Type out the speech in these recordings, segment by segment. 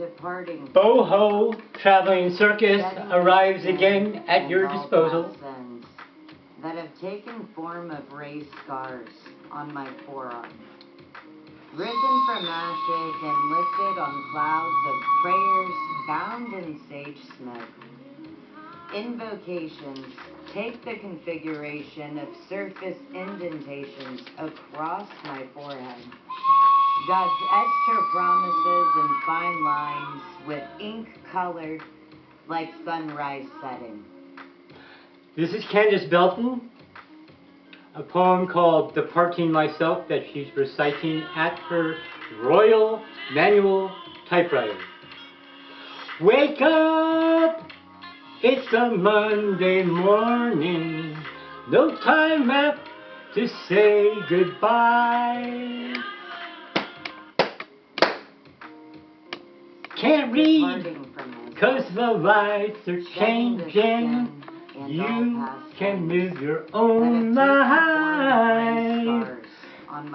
Departing. Boho Traveling Circus arrives again at your disposal. That have taken form of raised scars on my forearm. Risen from ashes and lifted on clouds of prayers bound in sage smoke. Invocations take the configuration of surface indentations across my forehead. God's etched her promises in fine lines with ink colored like sunrise setting. This is Candice Belton, a poem called Departing Myself that she's reciting at her Royal Manual typewriter. Wake up! It's a Monday morning. No time left to say goodbye. Can't read, 'cause the lights are changing. You can live your own life,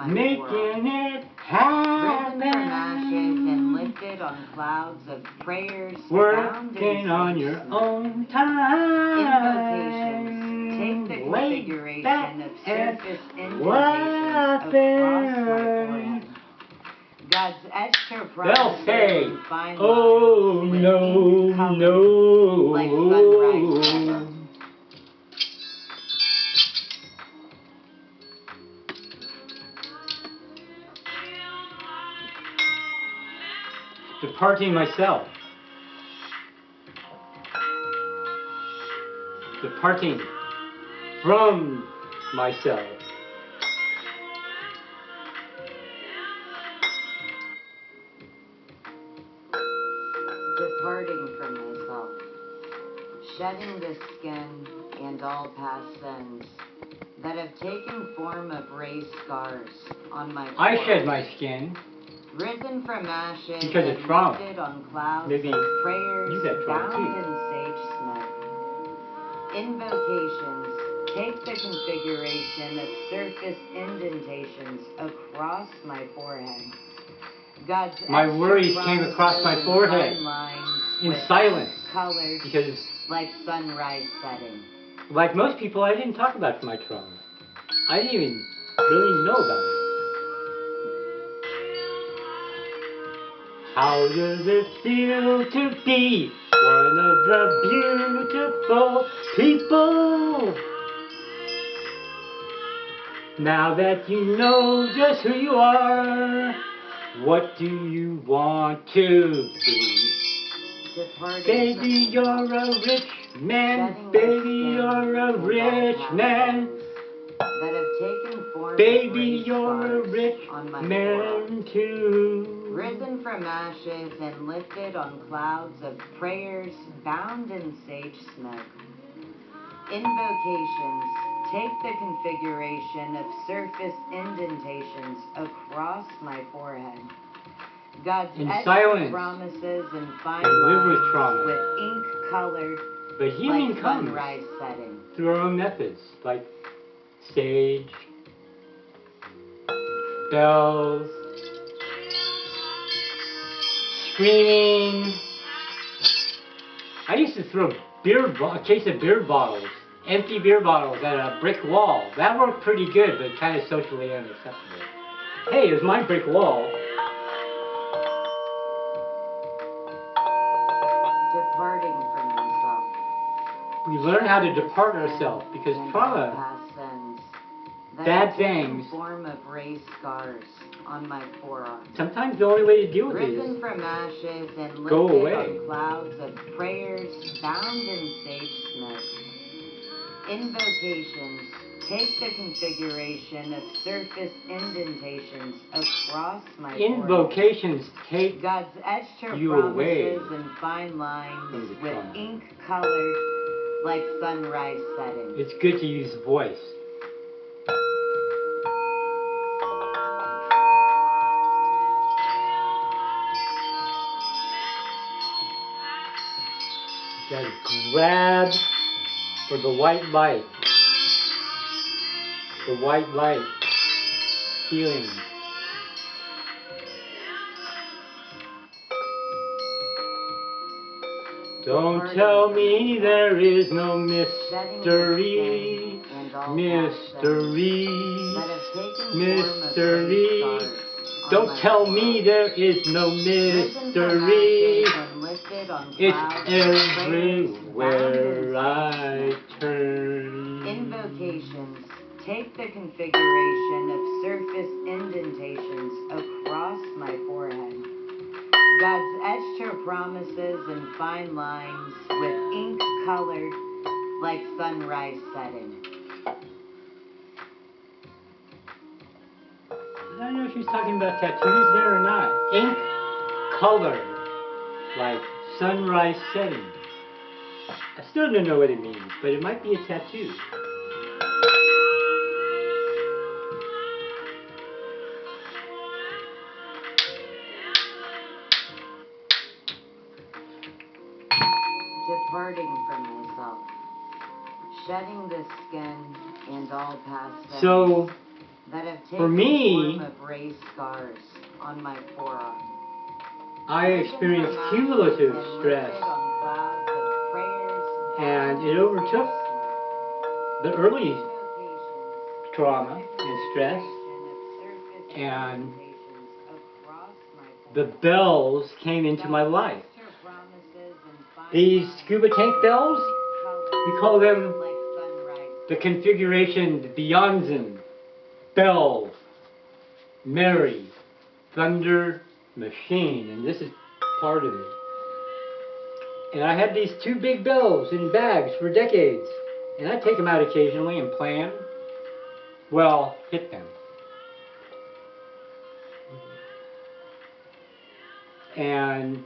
making it happen. Risen from ashes and lifted on clouds of prayers, working on your own time. Invocations take the configuration of surface indentations across my forehead. God's etched her promises in fine lines oh with no, ink colored no. like sunrise setting. Departing myself. Departing from myself. Departing from myself. Shedding the skin and all past sins that have taken form of raised scars on my forehead. I shed my skin. Risen from ashes because and of trauma. lifted on clouds Maybe of prayers you got trauma bound too. in sage smoke. Invocations take the configuration of surface indentations across my forehead. God's My extra worries came across my promises forehead and lines in with silence colored because, like sunrise setting. like most people, I didn't talk about my trauma. I didn't even really know about it. How does it feel to be one of the beautiful people? Now that you know just who you are, what do you want to be? Baby, you're a rich man. Baby, you're a rich man. That have taken form Baby, of you're a rich man too. Risen from ashes and lifted on clouds of prayers bound in sage smoke. Invocations take the configuration of surface indentations across my forehead. God's In etched silence, promises and fine and live with lines trauma. with ink colored But healing like comes sunrise setting. through our own methods, like sage, bells, screaming. I used to throw a case of beer bottles, empty beer bottles, at a brick wall. That worked pretty good, but kind of socially unacceptable. Hey, it was my brick wall. Departing from myself. We learn how to depart ourselves because trauma, bad things, form of raised scars on my forearm. sometimes the only way to deal with it Risen is from ashes and go lifted away. on clouds of prayers bound in sage smoke. Invocations take the configuration of surface indentations across my forehead. Invocations take God's etched her you away promises in fine lines from the with trauma. ink colored like sunrise setting. It's good to use voice. You gotta grab for the white light. The white light. Healing. Don't tell me there is no mystery, mystery, mystery. Don't tell me there is no mystery. It's everywhere I turn. Invocations. Take the configuration of surface indentations across my forehead. God's etched her promises in fine lines with ink colored like sunrise setting. I don't know if she's talking about tattoos there or not. Ink color like sunrise setting. I still don't know what it means, but it might be a tattoo. Departing from myself, shedding the skin and all past sins So, that have taken for me, the form of raised scars on my forearm. I experienced cumulative stress, and it overtook the early trauma and stress, and the bells came into my life. These scuba tank bells, we call them the configuration, the Beyonzen, bells, Mary, thunder, machine, and this is part of it. And I had these two big bells in bags for decades, and I'd take them out occasionally and play them. Well, hit them. And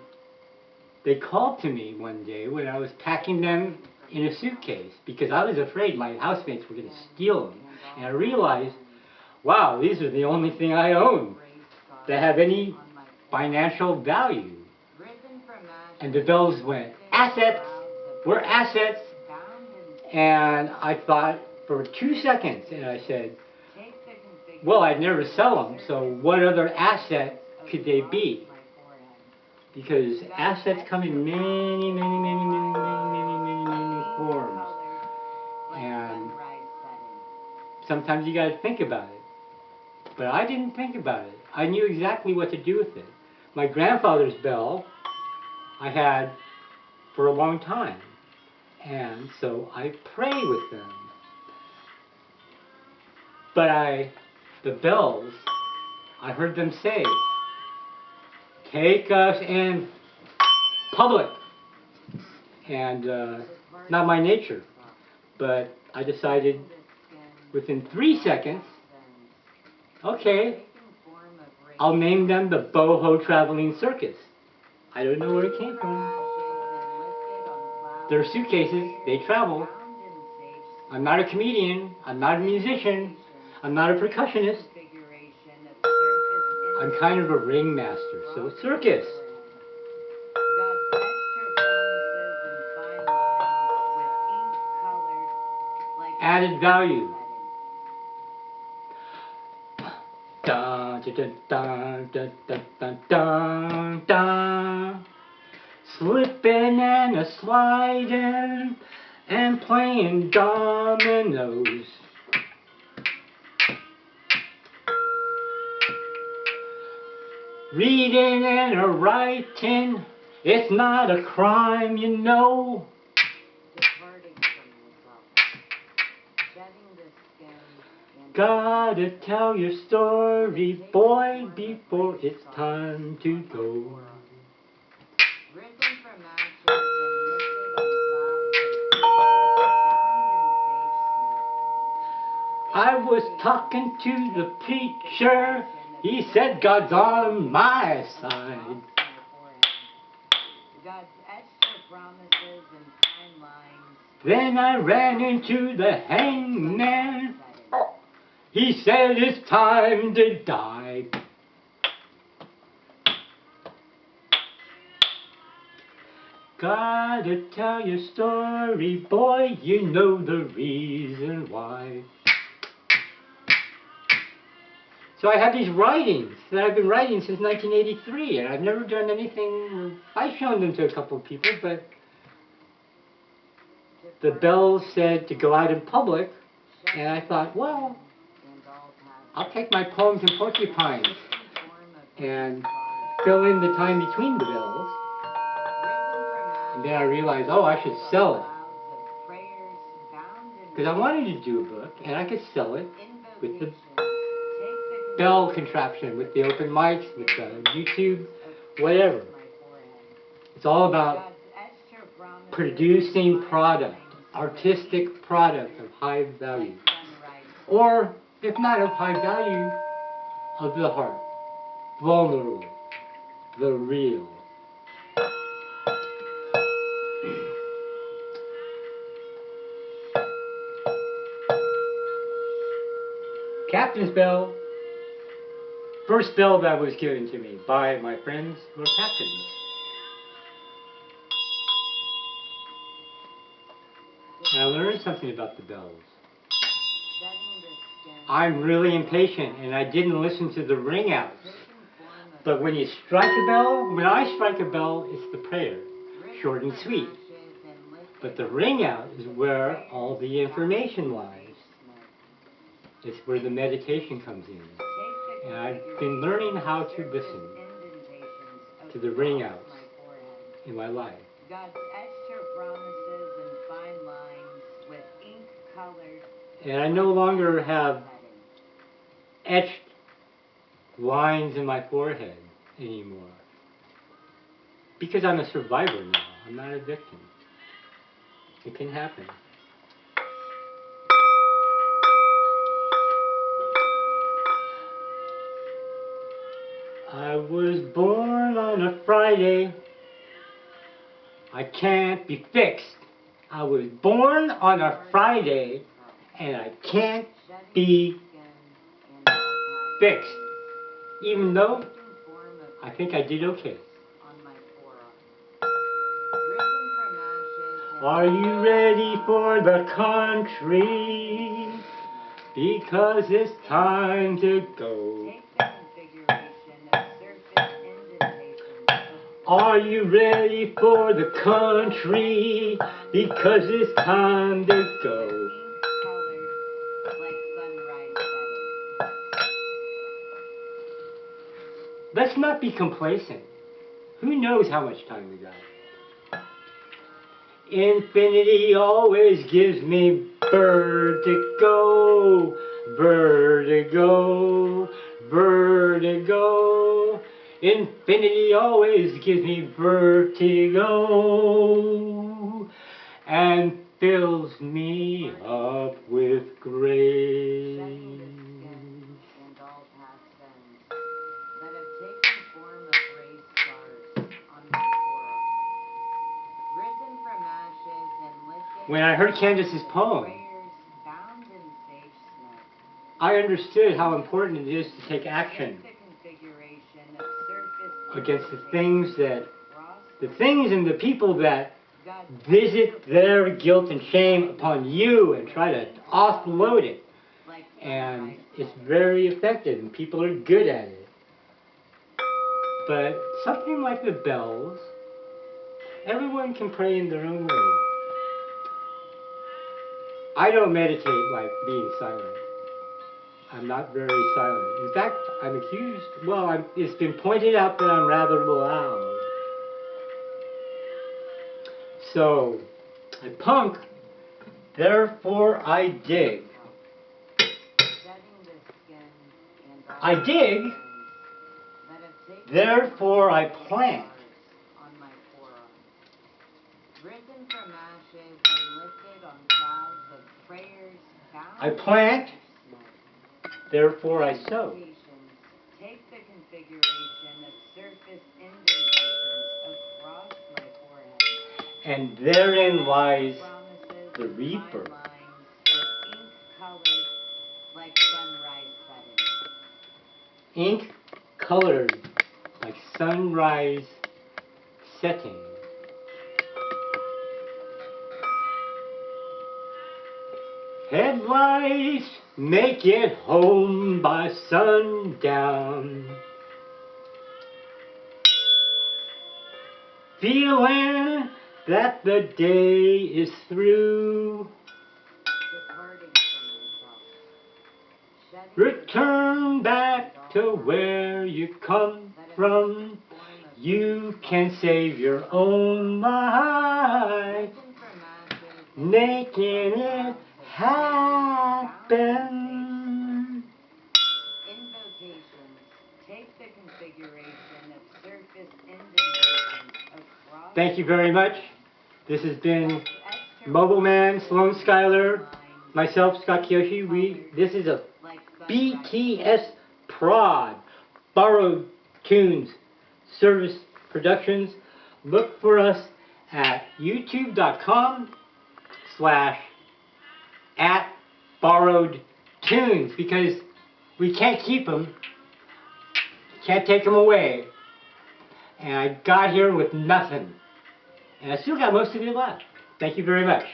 they called to me one day when I was packing them in a suitcase because I was afraid my housemates were going to steal them. And I realized, wow, these are the only thing I own that have any financial value. And the bells went, assets, we're assets. And I thought for 2 seconds, and I said, well, I'd never sell them, so what other asset could they be? Because assets come in many, many, many, many, many, many, many, many forms. And sometimes you got to think about it. But I didn't think about it. I knew exactly what to do with it. My grandfather's bell I had for a long time. And so I pray with them. But the bells, I heard them say, take us in public. And not my nature. But I decided within 3 seconds, okay, I'll name them the Boho Traveling Circus. I don't know where it came from. They're suitcases, they travel. I'm not a comedian, I'm not a musician, I'm not a percussionist. I'm kind of a ringmaster, so circus. Added value. Dun, dun, dun, dun, dun, dun, dun, dun. Slipping and a sliding and playing dominoes. Reading and a writing, it's not a crime, you know. Gotta tell your story, boy, before it's time to go. I was talking to the preacher, he said God's on my side. Then I ran into the hangman. He said it's time to die. Gotta tell your story, boy, you know the reason why. So I have these writings that I've been writing since 1983, and I've never done anything. I've shown them to a couple of people, but the bells said to go out in public, and I thought, well, I'll take my poems and porcupines and fill in the time between the bells. And then I realized, oh, I should sell it. Because I wanted to do a book, and I could sell it with the bell contraption, with the open mics, with the YouTube, whatever. It's all about producing product, artistic product of high value. Or, if not of high value, of the heart, vulnerable, the real. Captain's bell. First bell that was given to me by my friends who were captains. And I learned something about the bells. I'm really impatient and I didn't listen to the ringouts. But when you strike a bell, when I strike a bell, it's the prayer. Short and sweet. But the ringout is where all the information lies. It's where the meditation comes in. And I've been learning how to listen to the ringouts in my life. And I no longer have etched lines in my forehead anymore. Because I'm a survivor now. I'm not a victim. It can happen. I was born on a Friday. I can't be fixed. I was born on a Friday and I can't be fixed. Even though I think I did okay. Are you ready for the country? Because it's time to go. Are you ready for the country? Because it's time to go. Let's not be complacent. Who knows how much time we got? Infinity always gives me vertigo, vertigo, vertigo. Infinity always gives me vertigo and fills me up with grace. When I heard Candice's poem, I understood how important it is to take action against the things and the people that visit their guilt and shame upon you and try to offload it. And it's very effective and people are good at it. But something like the bells, everyone can pray in their own way. I don't meditate like being silent. I'm not very silent. In fact, I'm accused, it's been pointed out that I'm rather loud. So, I punk, therefore I dig. I dig, therefore I plant. I plant, therefore I sow. Take the configuration of surface indentations across my forehead. And therein lies the reaper. Ink colored like sunrise setting. Headlights make it home by sundown. Feeling that the day is through. Departing from myself. Return back to where you come from. You can save your own life, making it happen. Invocations. Take the configuration of surface indentations across. Thank you very much. This has been Mobile Man, Sloan Skyler, myself, Scott Kiyoshi. This is a BTS Prod, Borrowed Tunes Service Productions. Look for us at youtube.com/@borrowedtunes because we can't keep them, can't take them away. And I got here with nothing. And I still got most of you left. Thank you very much.